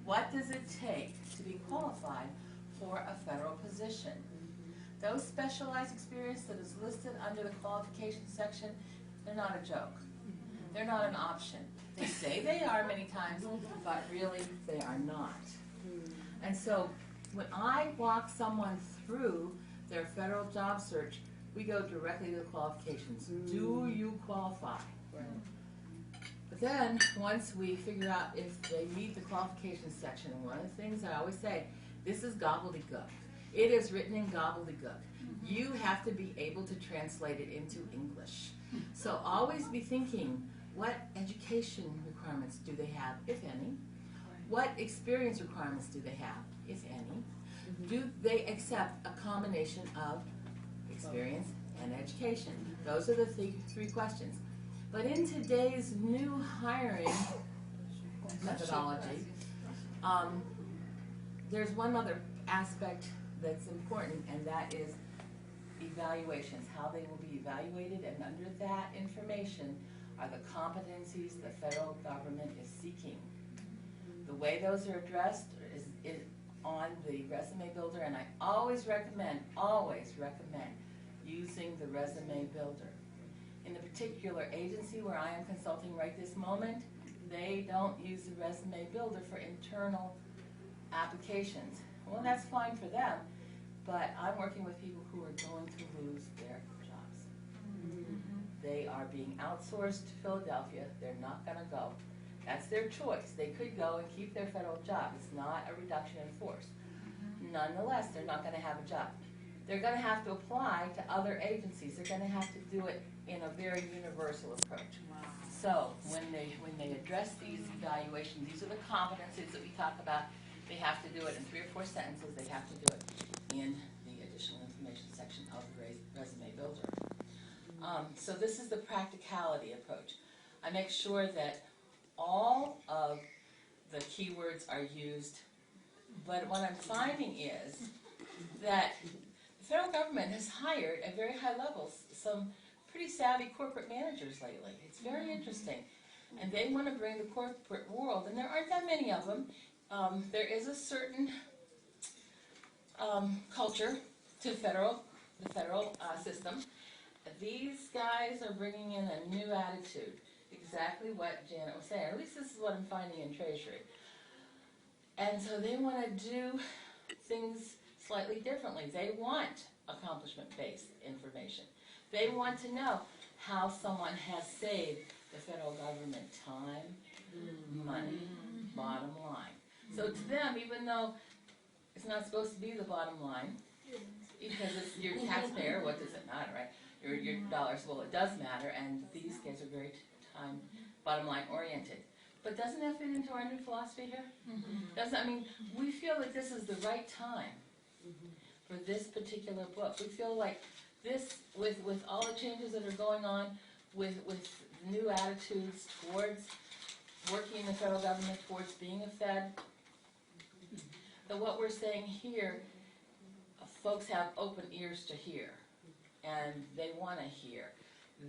What does it take to be qualified for a federal position? Those specialized experience that is listed under the qualifications section, they're not a joke. They're not an option. They say they are many times, but really they are not. And so when I walk someone through their federal job search, we go directly to the qualifications. Do you qualify? Right. But then, once we figure out if they meet the qualifications section, and one of the things I always say, this is gobbledygook. It is written in gobbledygook. You have to be able to translate it into English. So always be thinking, what education requirements do they have, if any? What experience requirements do they have, if any? Do they accept a combination of experience and education? Those are the three questions. But in today's new hiring methodology, there's one other aspect that's important, and that is evaluations, how they will be evaluated, and under that information are the competencies the federal government is seeking. The way those are addressed is on the resume builder, and I always recommend using the resume builder. In the particular agency where I am consulting right this moment, they don't use the resume builder for internal applications. Well, that's fine for them, but I'm working with people who are going to lose their jobs. They are being outsourced to Philadelphia. They're not going to go. That's their choice. They could go and keep their federal job. It's not a reduction in force. Nonetheless, they're not going to have a job. They're going to have to apply to other agencies. They're going to have to do it in a very universal approach. So when they address these evaluations, these are the competencies that we talk about. They have to do it in 3 or 4 sentences. They have to do it in the additional information section of the resume builder. So this is the practicality approach. I make sure that all of the keywords are used, but what I'm finding is that the federal government has hired at very high levels some pretty savvy corporate managers lately. It's very interesting. And they want to bring the corporate world, and there aren't that many of them. There is a certain culture to the federal system. These guys are bringing in a new attitude, exactly what Janet was saying. At least this is what I'm finding in Treasury. And so they want to do things slightly differently. They want accomplishment-based information. They want to know how someone has saved the federal government time, money, bottom line. So to them, even though it's not supposed to be the bottom line, because it's your taxpayer, what does it matter, right? Your dollars, well, it does matter, and these guys are very bottom line oriented. But doesn't that fit into our new philosophy here? Doesn't, I mean, we feel that this is the right time for this particular book. We feel like this, with all the changes that are going on, with new attitudes towards working in the federal government, towards being a Fed, that what we're saying here, folks have open ears to hear. And they want to hear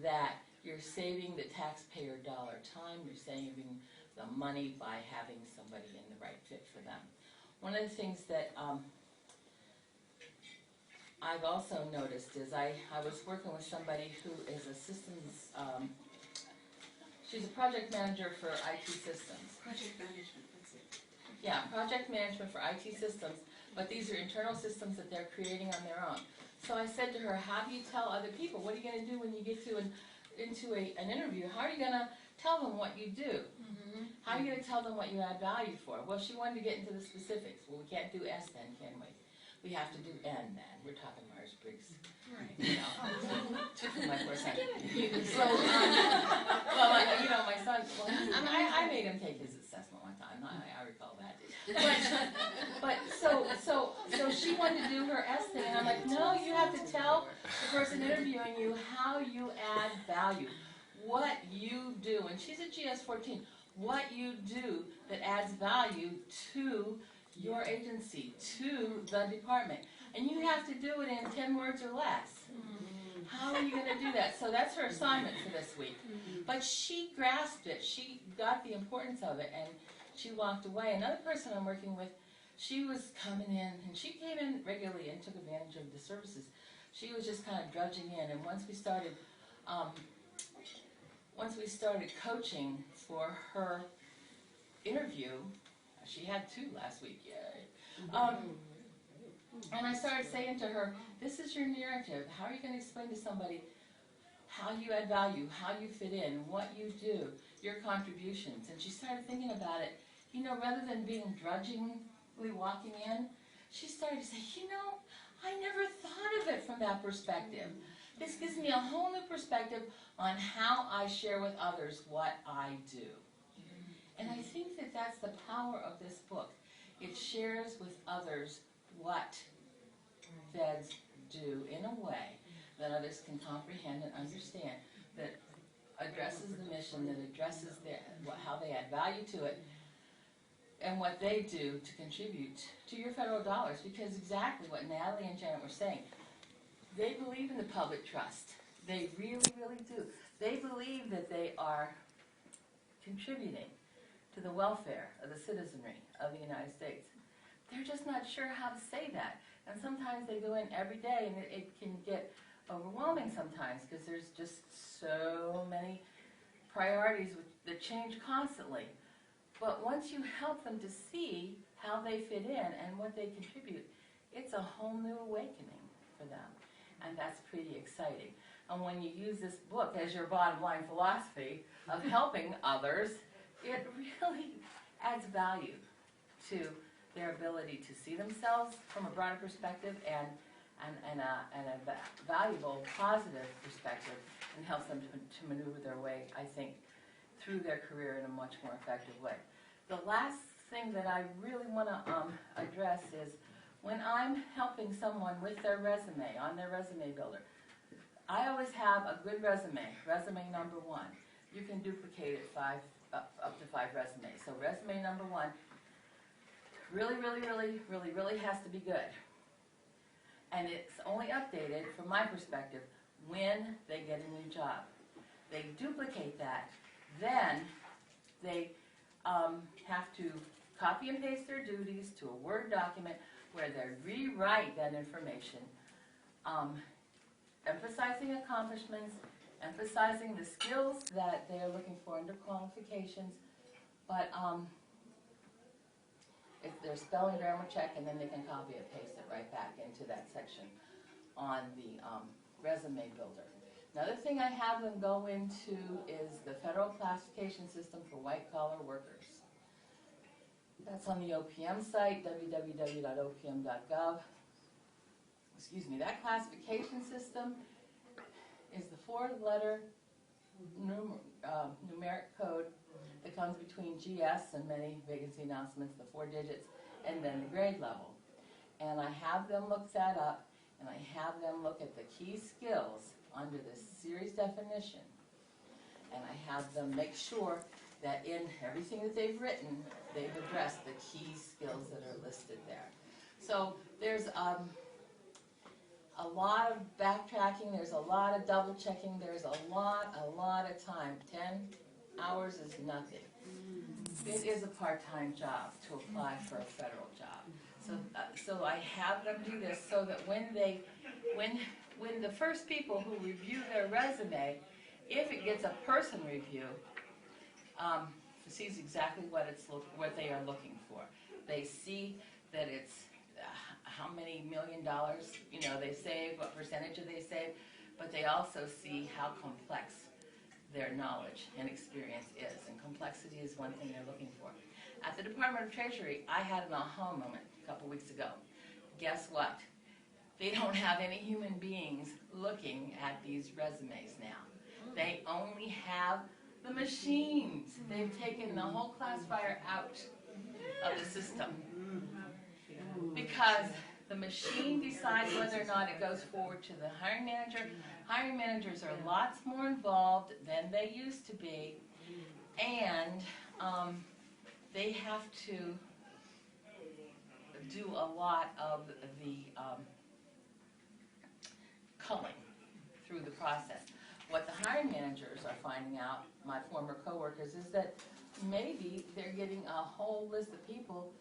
that you're saving the taxpayer dollar time, you're saving the money by having somebody in the right fit for them. One of the things that I've also noticed is I was working with somebody who is a systems, she's a project manager for IT systems. Project management, that's it. Yeah, project management for IT systems, but these are internal systems that they're creating on their own. So I said to her, how do you tell other people? What are you going to do when you get to into an interview? How are you going to tell them what you do? How are you going to tell them what you add value for? Well, she wanted to get into the specifics. Well, we can't do S then, can we? We have to do N then. We're talking Myers-Briggs. Right. You know, from my first son. So, well, you know, my son, well, I made him take his assessment one time. I recall that. But so she wanted to do her S thing, and I'm like, no, you have to tell the person interviewing you how you add value, what you do. And she's at GS-14. What you do that adds value to your agency, to the department. And you have to do it in 10 words or less. How are you going to do that? So that's her assignment for this week. But she grasped it. She got the importance of it, and she walked away. Another person I'm working with, she was coming in, and she came in regularly and took advantage of the services. She was just kind of drudging in, and once we started coaching for her interview, she had 2 last week, yay. And I started saying to her, this is your narrative. How are you going to explain to somebody how you add value, how you fit in, what you do, your contributions? And she started thinking about it. You know, rather than being drudgingly walking in, she started to say, you know, I never thought of it from that perspective. This gives me a whole new perspective on how I share with others what I do. And I think that that's the power of this book. It shares with others what feds do in a way that others can comprehend and understand, that addresses the mission, that addresses how they add value to it, and what they do to contribute to your federal dollars. Because exactly what Natalie and Janet were saying, they believe in the public trust. They really, really do. They believe that they are contributing to the welfare of the citizenry of the United States. They're just not sure how to say that. And sometimes they go in every day, and it can get overwhelming sometimes, because there's just so many priorities that change constantly. But once you help them to see how they fit in and what they contribute, it's a whole new awakening for them. And that's pretty exciting. And when you use this book as your bottom line philosophy of helping others, it really adds value to their ability to see themselves from a broader perspective and a valuable, positive perspective, and helps them to maneuver their way, I think, through their career in a much more effective way. The last thing that I really want to address is when I'm helping someone with their resume, on their resume builder, I always have a good resume number 1. You can duplicate it up to 5 resumes. So resume number 1 really has to be good. And it's only updated, from my perspective, when they get a new job. They duplicate that, then they have to copy and paste their duties to a Word document where they rewrite that information, emphasizing accomplishments, emphasizing the skills that they are looking for under qualifications, but if there's spelling, grammar check, and then they can copy and paste it right back into that section on the resume builder. Another thing I have them go into is the federal classification system for white-collar workers. That's on the OPM site, www.opm.gov. Excuse me, that classification system is the 4-letter numeric code that comes between GS and many vacancy announcements, the 4 digits, and then the grade level. And I have them look that up, and I have them look at the key skills under this series definition. And I have them make sure that in everything that they've written, they've addressed the key skills that are listed there. So there's a lot of backtracking, there's a lot of double checking, there's a lot of time. 10 hours is nothing. It is a part-time job to apply for a federal job. So I have them do this so that when the first people who review their resume, if it gets a person review, sees exactly what they are looking for. They see that it's how many $1 million they save, what percentage do they save, but they also see how complex their knowledge and experience is, and complexity is one thing they're looking for. At the Department of Treasury, I had an aha moment a couple weeks ago. Guess what? They don't have any human beings looking at these resumes now. They only have the machines. They've taken the whole classifier out of the system because the machine decides whether or not it goes forward to the hiring manager. Hiring managers are lots more involved than they used to be, and they have to do a lot of the culling through the process. What the hiring managers are finding out, my former coworkers, is that maybe they're getting a whole list of people